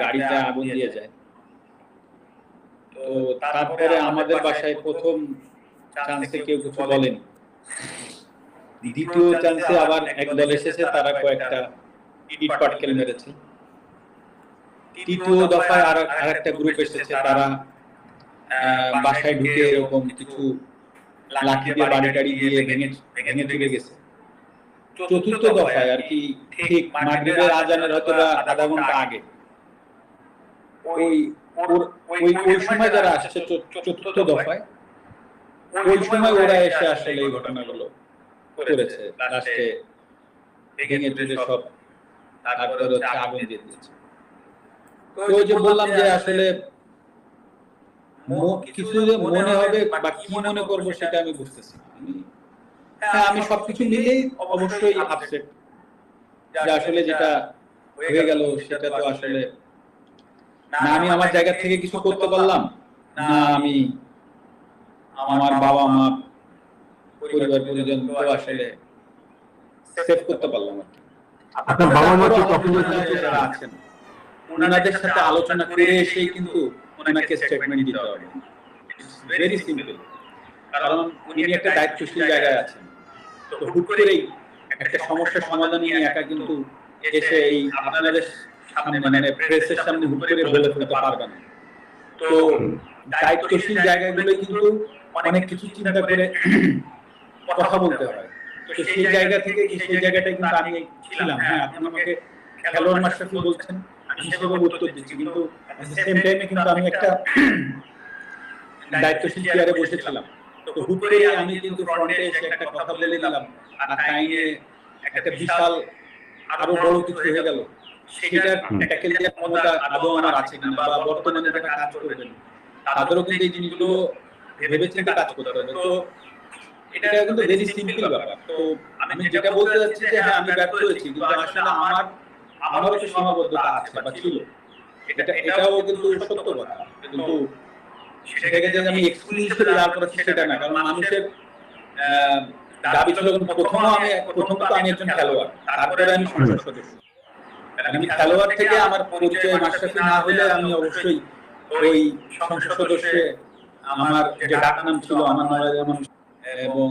গাড়িতে আগুন দিয়ে যায়। তো তারপরে আমাদের বাসায় ১ম চান্সে কেউ কিছু বলেনি। ২য় চান্সে আবার একদল এসেছে, তারা কয়েকটা ইট পাটকেল মেরেছে। ৩য় দফায় আরেকটা গ্রুপ এসেছে, তারা বাসায় ঢুকে এরকম কিছু লাঠি দিয়ে বাড়ি দিয়ে ভেঙে চলে গেছে। ৪র্থ দফায় আর কি ঠিক মাগরিবের আজানের হয়তো বা আধা ঘন্টা আগে ওই সময় যারা আসছে ৪র্থ দফায়, ওই সময় ওরা এসে আসলে এই ঘটনাগুলো করেছে। লাস্টে ভেঙে চুরে সব, তারপরে হচ্ছে আগুন দিয়ে দিয়েছে। তো ওই যে বললাম যে আসলে কিছু যে মনে হবে বা কি মনে করব সেটা আমি বুঝতেছি না। হ্যাঁ, আমি সবকিছু মিলেই অবশ্যই আপসেট যে আসলে যেটা হয়ে গেল সেটা তো আসলে না আমি আমার জায়গা থেকে কিছু করতে পারলাম, না আমি আমার বাবা মা পরিবার পরিজন তো আসলে সেভ করতে পারলাম। আপনার বাবা মা কি তখন যারা আছেন ওনাদের সাথে আলোচনা করে এসেই কিন্তু ওনাকে স্টেটমেন্ট দিতে হবে। ভেরি সিম্পল, কারণ উনি একটা দায়িত্বশীল জায়গায় আছেন। তো হুট করেই একটা সমস্যার সমাধান নিয়ে একা কিন্তু এসে এই আপনাদের সামনে মানে প্রেসের সামনে হুট করে বলে ফেলতে পারবে না। তো দায়িত্বশীল জায়গাগুলো কিন্তু অনেক কিছু চিন্তা করে কথা বলতে হয়। তো সেই জায়গা থেকে সেই জায়গাটাই কিন্তু আমি ছিলাম। হ্যাঁ, আপনি আমাকে খেলোয়াড় মাশরাফি বলছেন, আমি সেভাবে উত্তর দিচ্ছি, কিন্তু সেম টাইমে কিন্তু আমি একটা দায়িত্বশীল চেয়ারে বসেছিলাম। তো হুট করে আমি কিন্তু ফ্রন্টে এসে একটা কথা বলে দিলাম, আর তাই নিয়ে একটা বিশাল আরো বড় কিছু হয়ে গেল। সেটার ট্যাকেল দেওয়ার ক্ষমতা আদৌ আমার আছে কিনা, বা বর্তমানে যারা কাজ করবেন তাদেরও কিন্তু এই জিনিসগুলো ভেবেচিন্তে কাজ করতে হবে। তো এটা কিন্তু ভেরি সিম্পল ব্যাপার। তো আমি যেটা বলতে যাচ্ছি যে হ্যাঁ, আমি ব্যর্থ হয়েছি, কিন্তু আসলে আমারও তো সীমাবদ্ধতা আছে বা ছিল। এটাও কিন্তু সত্য কথা। কিন্তু সেটাকে যে আমি এক্সকিউজ হিসেবে দাঁড় করাচ্ছি সেটা না, কারণ মানুষের দাবি ছিল প্রথম তো আমি একজন খেলোয়াড়, তারপরে আমি সংসদ সদস্য। আমি খেলোয়াড় থেকে আমার পরিচয় মাশরাফি না হলে আমি অবশ্যই ওই সংসদ সদস্যে আমার যে ডাক নাম ছিল আমার নওয়াজ এবং